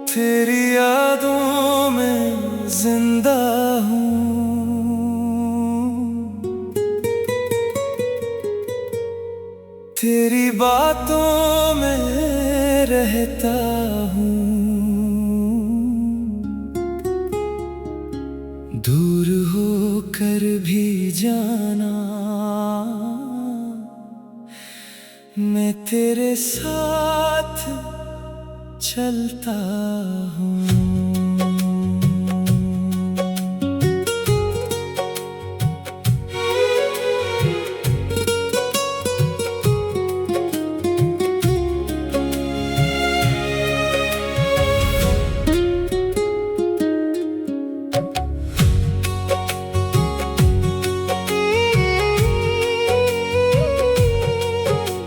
तेरी यादों में जिंदा हूँ, तेरी बातों में रहता हूँ। दूर होकर भी जाना मैं तेरे साथ चलता हूँ।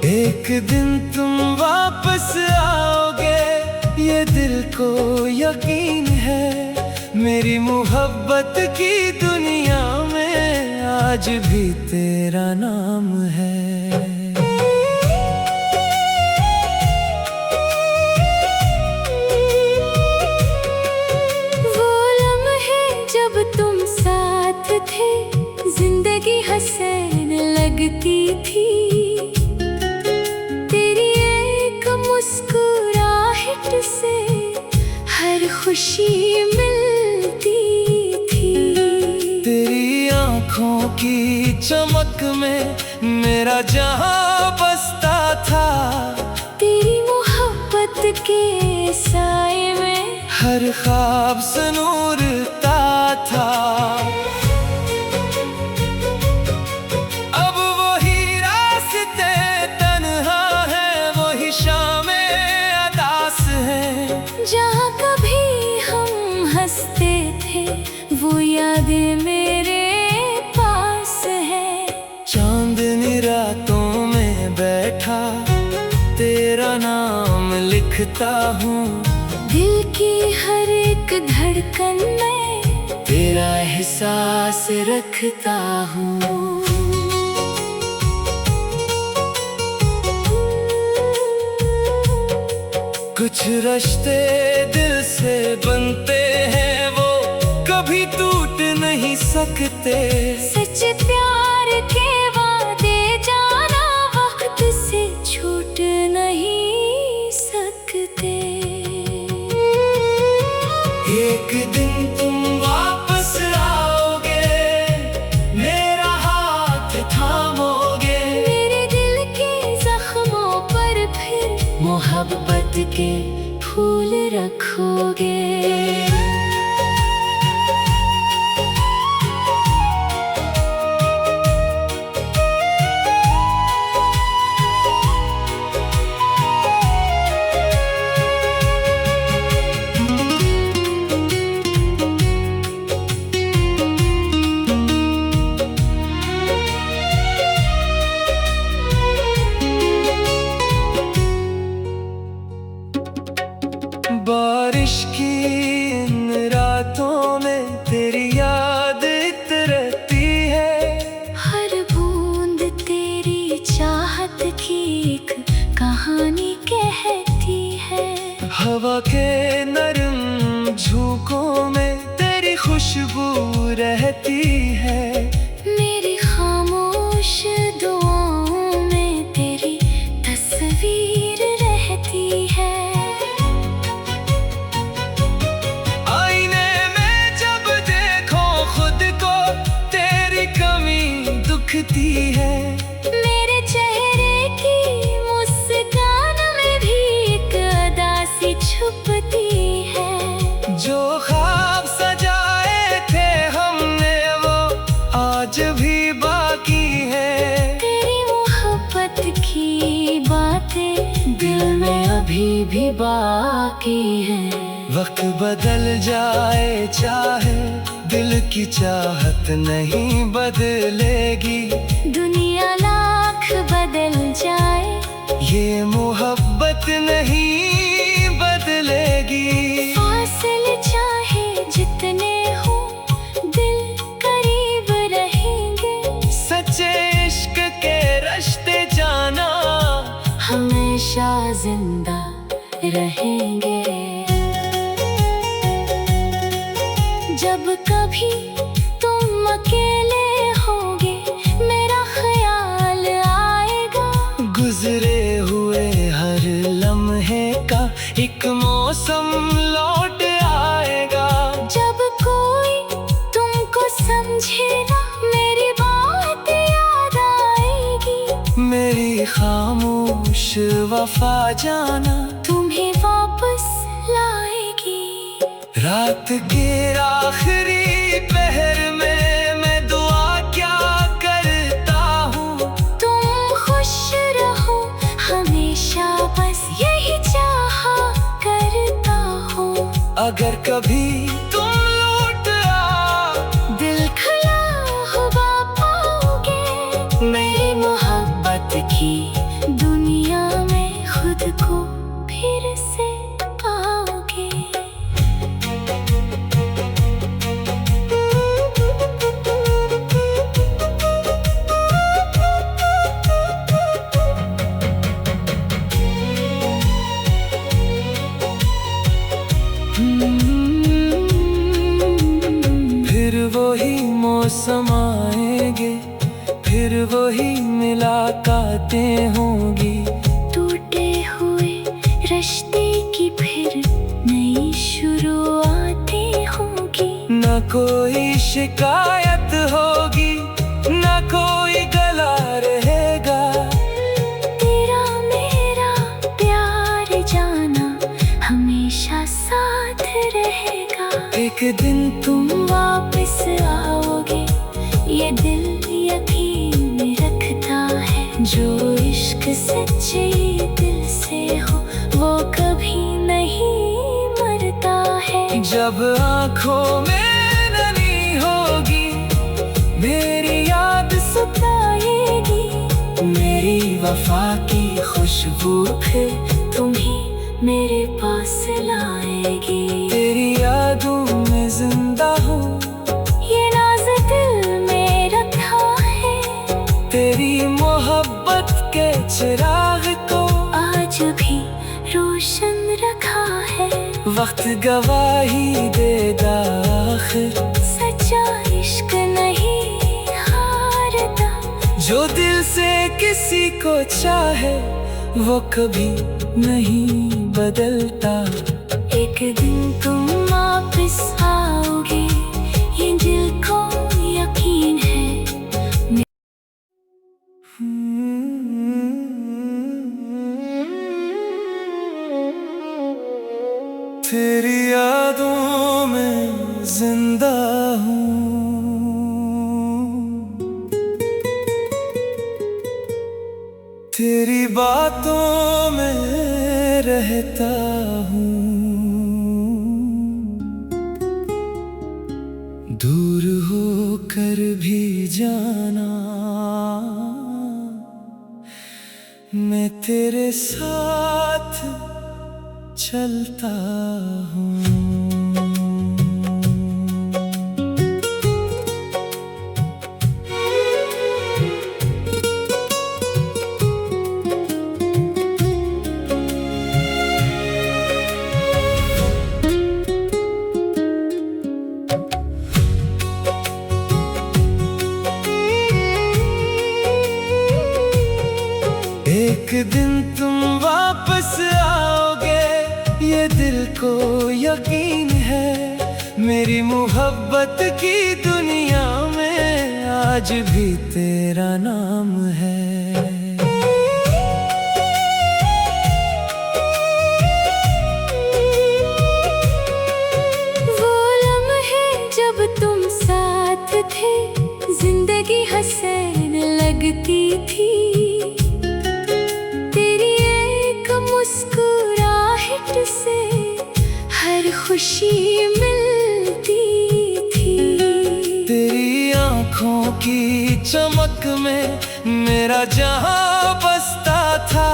एक दिन तुम वापस आओगे, ये दिल को यकीन है। मेरी मोहब्बत की दुनिया में आज भी तेरा नाम है। वो लम्हे जब तुम साथ थे, जिंदगी हसीन लगती थी। मुस्कुराहट से हर खुशी मिलती थी। तेरी आँखों की चमक में मेरा जहां बसता था। तेरी मोहब्बत के साए में हर ख्वाब सनूरता था। जहाँ कभी हम हंसते थे, वो यादें मेरे पास है। चांदनी रातों में बैठा तेरा नाम लिखता हूँ। दिल की हर एक धड़कन में तेरा एहसास रखता हूँ। कुछ रिश्ते दिल से बनते हैं, वो कभी टूट नहीं सकते। सच्चे प्यार के वादे जाना वक्त से छूट नहीं सकते। एक दिन तुम वापस आओगे, मेरा हाथ थामोगे। मेरे दिल के जख्मों पर फिर मोहब्बत के फूल रखोगे। बारिश की इन रातों में तेरी याद इतरती है। हर बूंद तेरी चाहत की एक कहानी कहती है। हवा के नरम झोंकों में तेरी खुशबू रहती है। मेरी खामोश दुआओं में तेरी तस्वीर रहती है। है मेरे चेहरे की मुस्कान में भी एक उदासी छुपती है। जो ख्वाब सजाए थे हमने वो आज भी बाकी है। तेरी मोहब्बत की बातें दिल में अभी भी बाकी है। वक्त बदल जाए चाहे दिल की चाहत नहीं बदलेगी। दुनिया लाख बदल जाए ये मोहब्बत नहीं बदलेगी। फासले चाहे जितने हो दिल करीब रहेंगे। सच्चे इश्क के रश रहेंगे। जब कभी तुम अकेले होगे मेरा ख्याल आएगा। गुजरे हुए हर लम्हे का एक मौसम लौट आएगा। जब कोई तुमको समझे ना मेरी बात याद आएगी। मेरी खामोश वफा जाना तुम्हें वापस लाएगी। रात के आखिरी पहर में मैं दुआ क्या करता हूँ। तुम खुश रहो हमेशा बस यही चाहा करता हूँ। अगर कभी तुम लौट आओ दिल खुला हुआ पाओगे। मेरी मोहब्बत की दुनिया में खुद को फिर से पाओगे। फिर वही मौसम आएंगे, फिर वही मुलाकातें होंगी। टूटे हुए रिश्ते की फिर नई शुरुआतें होंगी। न कोई शिकायत होगी, न कोई गला रहेगा। तेरा मेरा प्यार जाना हमेशा साथ रहेगा। एक दिन तुम वापस आओगे ये दिल यकीन रखता है। जो इश्क सच्चे दिल से हो वो कभी नहीं मरता है। जब आँखों में नमी होगी मेरी याद सताएगी। मेरी वफा की खुशबू फिर तुम्हें मेरे पास लाएगी। तेरी यादों में जिंदा हूँ, ये नाज दिल में रखा है। तेरी मोहब्बत के चिराग को आज भी रोशन रखा है। वक्त गवाही देगा आखिर। सच्चा इश्क नहीं हारता। जो दिल से किसी को चाहे वो कभी नहीं बदलता। एक दिन तुम वापस आओगे ये दिल को यकीन है। तेरी यादों में जिंदा हूँ, तेरी बातों में रहता हूँ। दूर होकर भी जाना मैं तेरे साथ चलता हूँ। एक दिन तुम वापस आओगे ये दिल को यकीन है। मेरी मोहब्बत की दुनिया में आज भी तेरा नाम है। वो लम्हे जब तुम साथ थे जिंदगी हसीन लगती थी। मुस्कुराहट से हर खुशी मिलती थी। तेरी आँखों की चमक में मेरा जहां बसता था।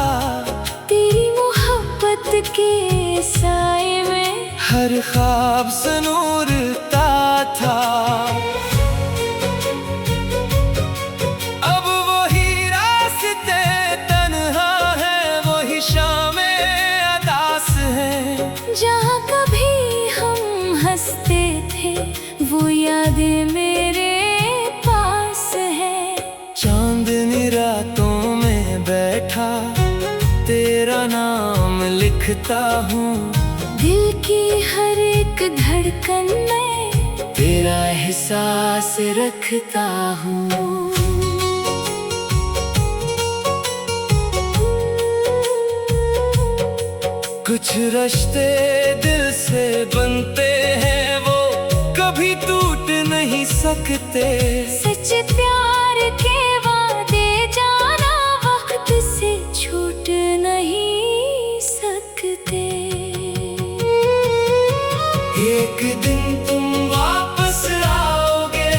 तेरी मोहब्बत के साए में हर ख्वाब से नूरता था। अब वही रास्ते तन्हा है, वही शामें अदास वो यादें मेरे पास है। चांदनी रातों में बैठा तेरा नाम लिखता हूँ, दिल की हर एक धड़कन में तेरा एहसास रखता हूँ। कुछ रिश्ते दिल से बनते हैं, वो कभी टूट नहीं सकते। सच्चे प्यार के वादे जाना वक्त से छूट नहीं सकते। एक दिन तुम वापस आओगे,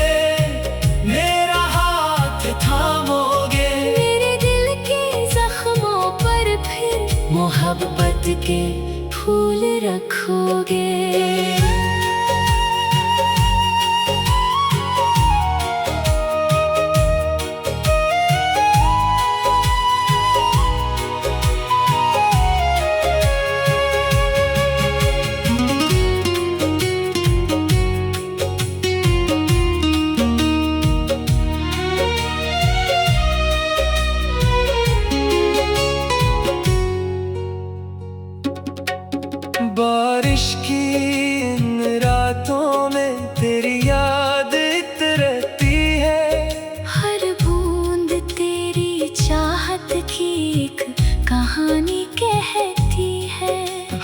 मेरा हाथ थामोगे, मेरे दिल के जख्मों पर फिर मोहब्बत के फूल रखोगे। बारिश की इन रातों में तेरी याद रहती है। हर बूंद तेरी चाहत की एक कहानी कहती है।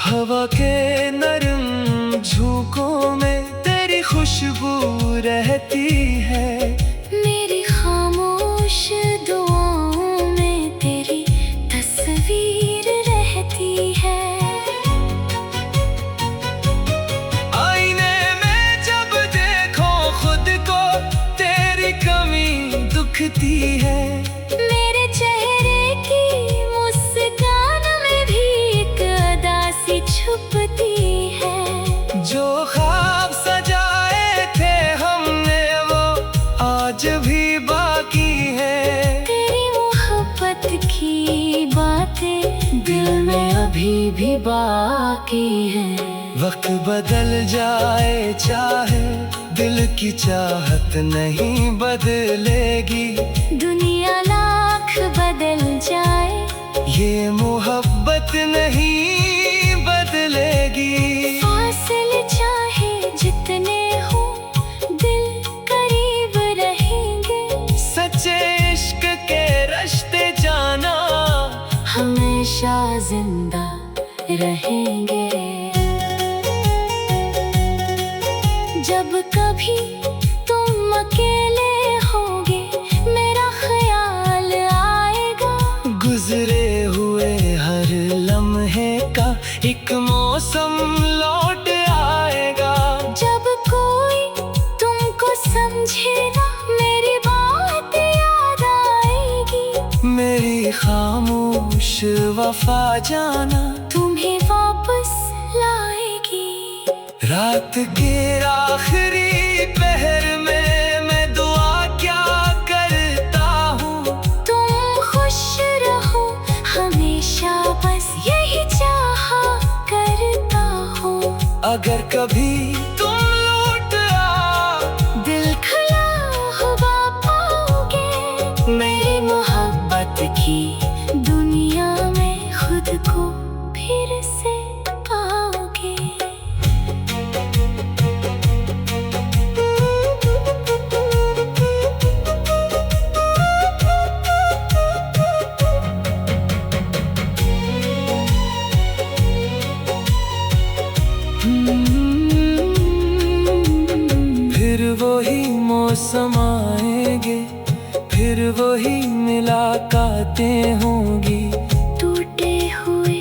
हवा के नरम झोंकों में तेरी खुशबू रहती है। मेरी खामोश दुआओं में तेरी तस्वीर रहती है। दिखती है मेरे चेहरे की मुस्कान में भी एक अदा सी छुपती है। जो ख्वाब सजाए थे हमने वो आज भी बाकी है। तेरी मोहब्बत की बातें दिल में अभी भी बाकी है। वक्त बदल जाए चाहे दिल की चाहत नहीं बदलेगी। दुनिया लाख बदल जाए ये मोहब्बत नहीं बदलेगी। फासले चाहे जितने हो दिल करीब रहेंगे। सच्चे इश्क के रिश्ते जाना हमेशा जिंदा रहेंगे। जब कभी तुम अकेले होगे मेरा ख्याल आएगा। गुजरे हुए हर लम्हे का एक मौसम लौट आएगा। जब कोई तुमको समझेगा मेरी बात याद आएगी। मेरी खामोश वफा जाना तुम्हें वापस लाएगी। रात के आखिरी पहर में मैं दुआ क्या करता हूँ। तुम खुश रहो हमेशा बस यही चाहा करता हूँ। अगर कभी तुम लौट आओ दिल खुला हुआ पाओगे। मेरी मोहब्बत की दुनिया में खुद को फिर से पाओगे। फिर वही मौसम आएंगे, फिर वही मुलाकातें होंगी। टूटे हुए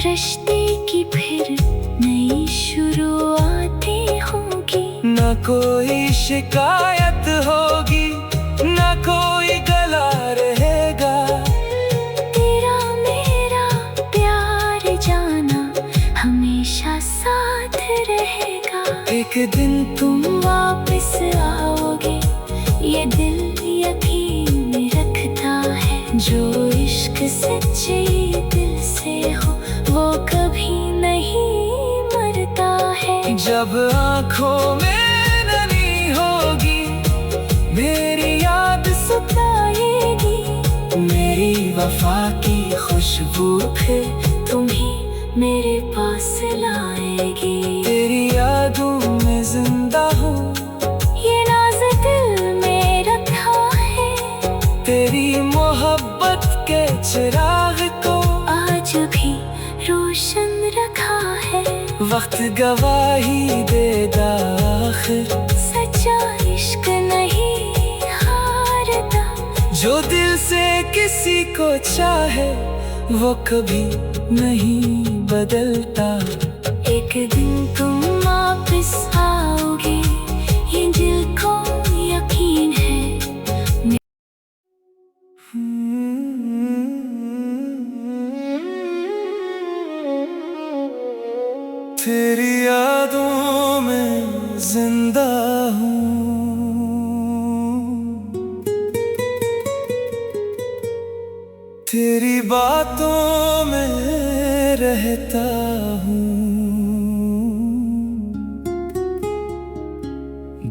रिश्ते की फिर नई शुरुआतें होंगी। न कोई शिकायत होगी, न कोई गला रहेगा। तेरा मेरा प्यार जाना हमेशा साथ रहेगा। एक दिन तुम वापस आओगे ये दिल यकीन रखता है। जो इश्क सच्चे दिल से हो वो कभी नहीं मरता है। जब आँखों में नमी वफा की खुशबू फिर तुम ही मेरे पास लाएगी। तेरी यादों में जिंदा हूँ, ये नाज दिल में रखा है, तेरी मोहब्बत के चिराग को आज भी रोशन रखा है। वक्त गवाही दे दाखिर, सच्चा इश्क नहीं हारता, जो दिल से किसी को चाहे वो कभी नहीं बदलता। एक दिन तुम वापस आओगे, ये दिल को यकीन है। तेरी यादों में जिंदा हूँ, तेरी बातों में रहता हूँ।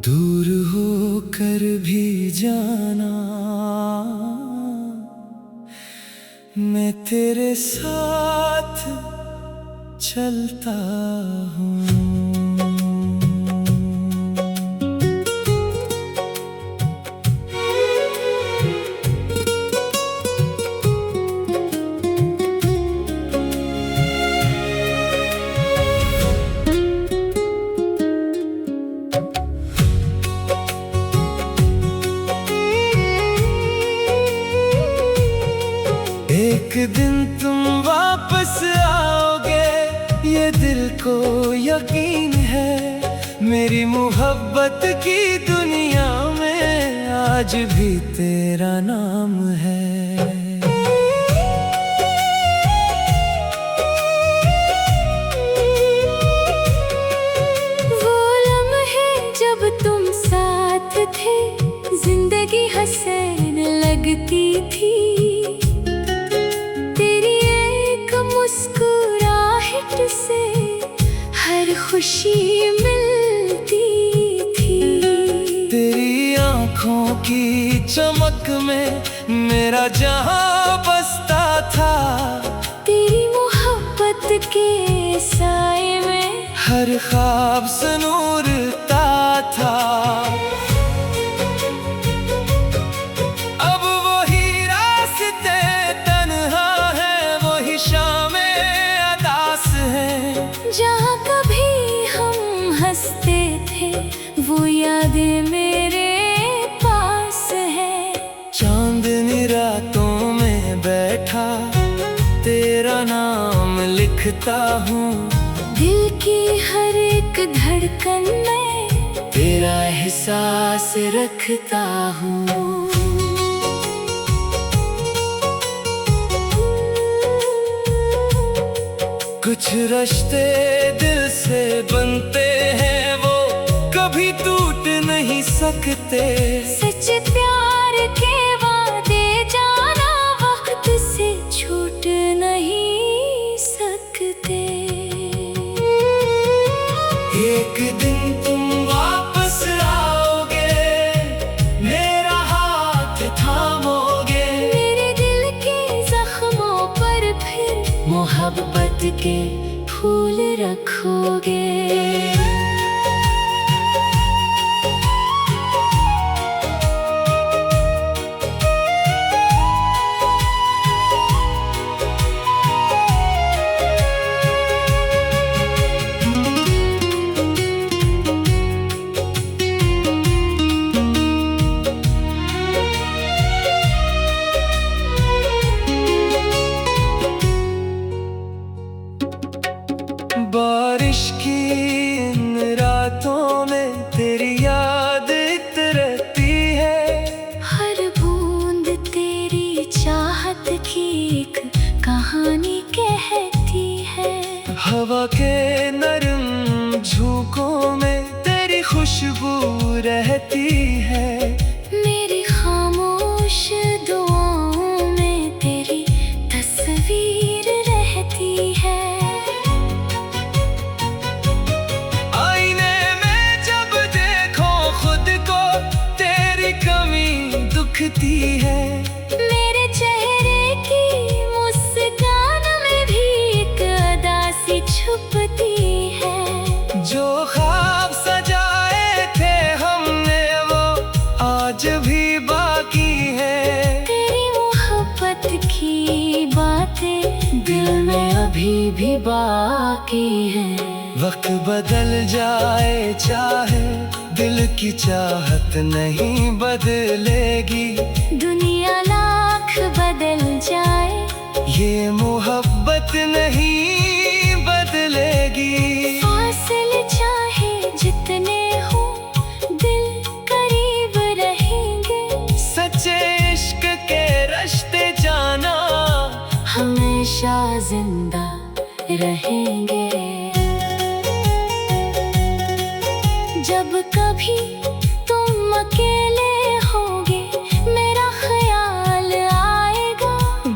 दूर होकर भी जाना, मैं तेरे साथ चलता हूँ। एक दिन तुम वापस आओगे, ये दिल को यकीन है। मेरी मोहब्बत की दुनिया में आज भी तेरा नाम है। वो लम्हे जब तुम साथ थे, जिंदगी हसीन लगती थी। मुस्कुराहट से हर खुशी मिलती थी। तेरी आँखों की चमक में मेरा जहां बसता था। तेरी मोहब्बत के साए में हर ख्वाब सनूरता था। अब वही रास्ते तन्हा है, वही शामें जहाँ कभी हम हंसते थे, वो यादें मेरे पास है। चांदनी रातों में बैठा तेरा नाम लिखता हूँ। दिल की हर एक धड़कन में तेरा एहसास रखता हूँ। कुछ रिश्ते दिल से बनते हैं, वो कभी टूट नहीं सकते। सच प्यार के वादे जाना वक्त से छूट नहीं सकते। एक दिन तुम वापस आओगे, मेरा हाथ थामोगे, मेरे दिल के जख्मों पर फिर मोहब्बत के फूल रखोगे। बारिश की इन रातों में तेरी याद इतरती है। हर बूंद तेरी चाहत की एक कहानी कहती है। हवा के नरम झोंकों में तेरी खुशबू रहती है। मेरी खामोश दुआओं में तेरी तस्वीर रहती है। दिखती है। मेरे चेहरे की अभी भी बाकी है। वक्त बदल जाए चाहे दिल की चाहत नहीं बदलेगी। दुनिया लाख बदल जाए ये मोहब्बत नहीं बदलेगी। फासले चाहे जितने हो दिल करीब रहेंगे। सच्चे इश्क के रास्ते जाना हमेशा जिंदा रहेंगे। जब कभी तुम अकेले होगे मेरा ख्याल आएगा।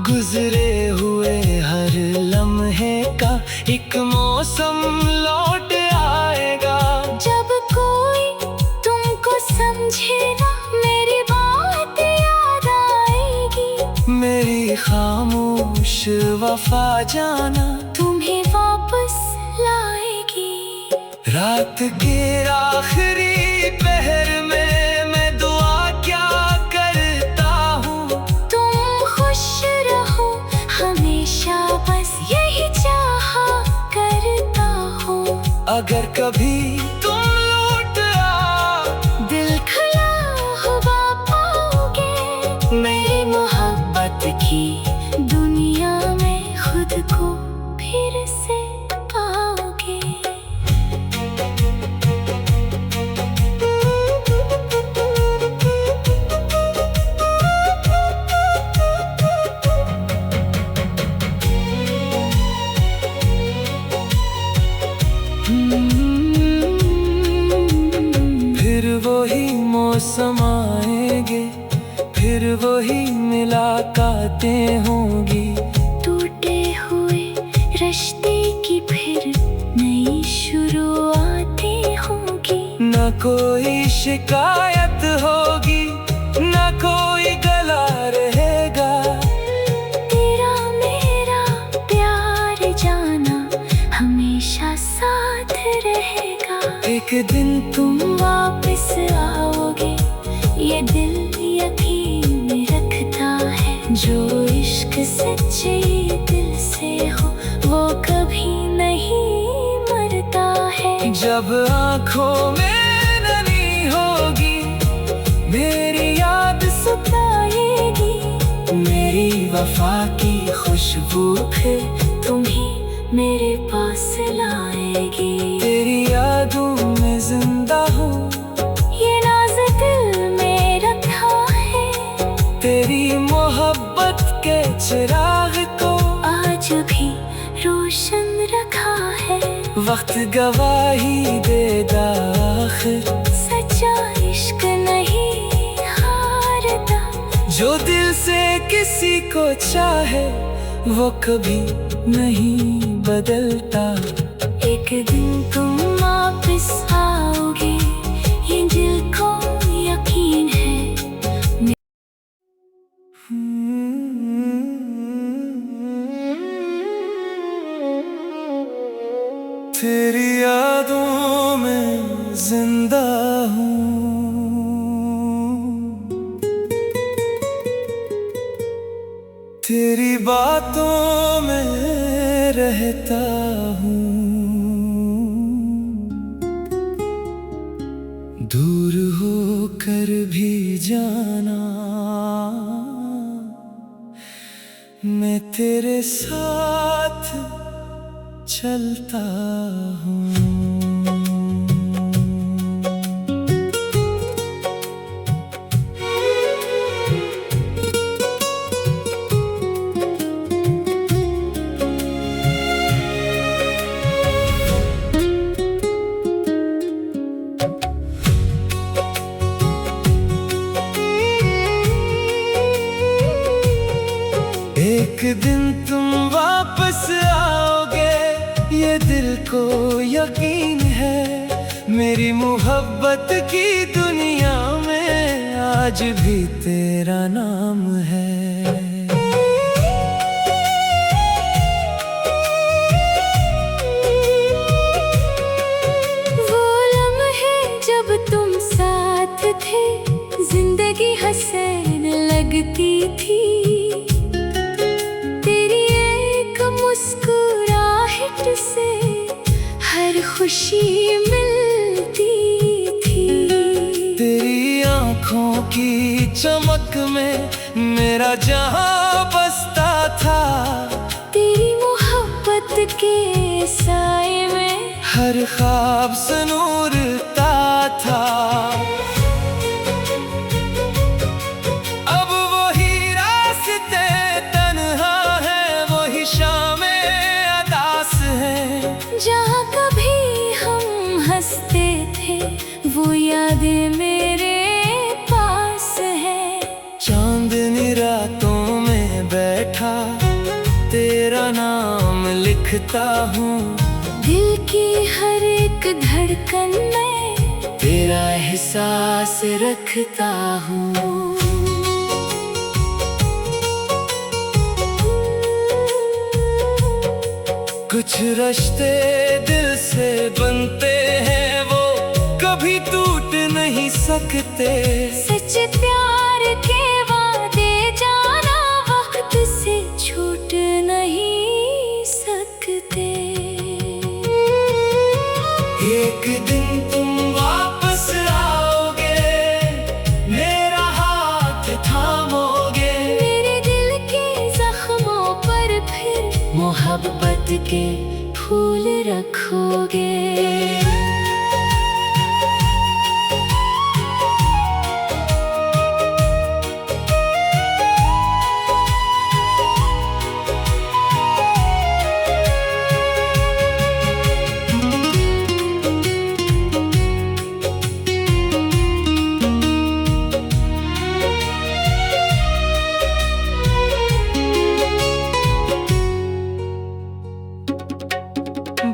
गुजरे हुए हर लम्हे का एक मौसम लौट आएगा। जब कोई तुमको समझे ना मेरी बात याद आएगी। मेरी खामोश वफा जाना तुम्हें वापस लाएगी। रात के आखिरी पहर में मैं दुआ क्या करता हूँ। तुम खुश रहो हमेशा बस यही चाहा करता हूँ। अगर कभी तुम लौट आ दिल खुला हुआ पाओगे। मेरी मोहब्बत की दुनिया में खुद को फिर से पाओगे। फिर वही मौसम आएंगे, फिर वही मुलाकातें होंगी। टूटे हुए रिश्ते की फिर नई शुरुआतें होंगी। न कोई शिकायत होगी, न कोई गला रहेगा। तेरा मेरा प्यार जाना हमेशा साथ रहेगा। एक दिन तुम वापस आओगे ये दिल यकीन रखता है। जो इश्क सच्चे दिल से हो वो कभी नहीं मरता है। जब आँखों में नमी होगी मेरी याद सताएगी। मेरी वफा की खुशबू फिर तुम्हें मेरे पास लाएगी। तेरी यादों में जिंदा हूँ, ये नाज़ दिल में रखा है। तेरी मोहब्बत के चिराग को आज भी रोशन रखा है। वक्त गवाही देगा आखिर। सच्चा इश्क नहीं हारता। जो दिल से किसी को चाहे वो कभी नहीं बदलता। एक दिन तुम वापस आओगे ये दिल को यकीन है। तेरी यादों में जिंदा हूँ, तेरी बातों में रहता हूँ। दूर होकर भी जाना मैं तेरे साथ चलता हूँ। एक दिन तुम वापस आओगे ये दिल को यकीन है। मेरी मोहब्बत की दुनिया में आज भी तेरा नाम है। वो लम्हे जब तुम साथ थे जिंदगी हसीन लगती थी। तेरी एक मुस्कुराहट खुशी मिलती थी। तेरी आंखों की चमक में मेरा जहां बसता था। तेरी मोहब्बत के साए में हर ख्वाब सनूरता था। अब वही रास्ते तन्हा है, वही शामें अदास है। जहाँ कभी हम हंसते थे वो यादें मेरे पास है। चांदनी रातों में बैठा तेरा नाम लिखता हूँ। दिल की हर एक धड़कन में तेरा एहसास रखता हूँ। कुछ रिश्ते दिल से बनते हैं, वो कभी टूट नहीं सकते। सच प्यार के वादे जाना वक्त से छूट नहीं सकते। एक दिन तुम वापस आओगे, मेरा हाथ थामोगे। मेरे दिल के जख्मों पर फिर मोहब्बत के फूल रखोगे।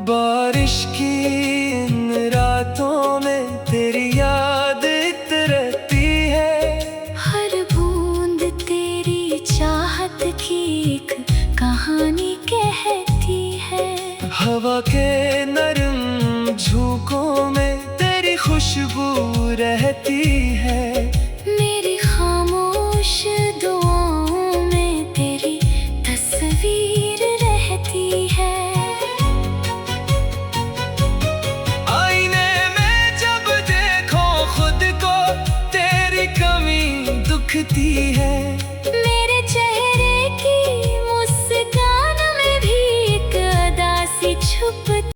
बारिश की इन रातों में तेरी याद रहती है। हर बूंद तेरी चाहत की एक कहानी कहती है। हवा के नरम झोंकों में तेरी खुशबू रहती है। मेरी खामोश दुआओं में तेरी तस्वीर रहती है। आईने में जब देखो खुद को तेरी कमी दुखती है।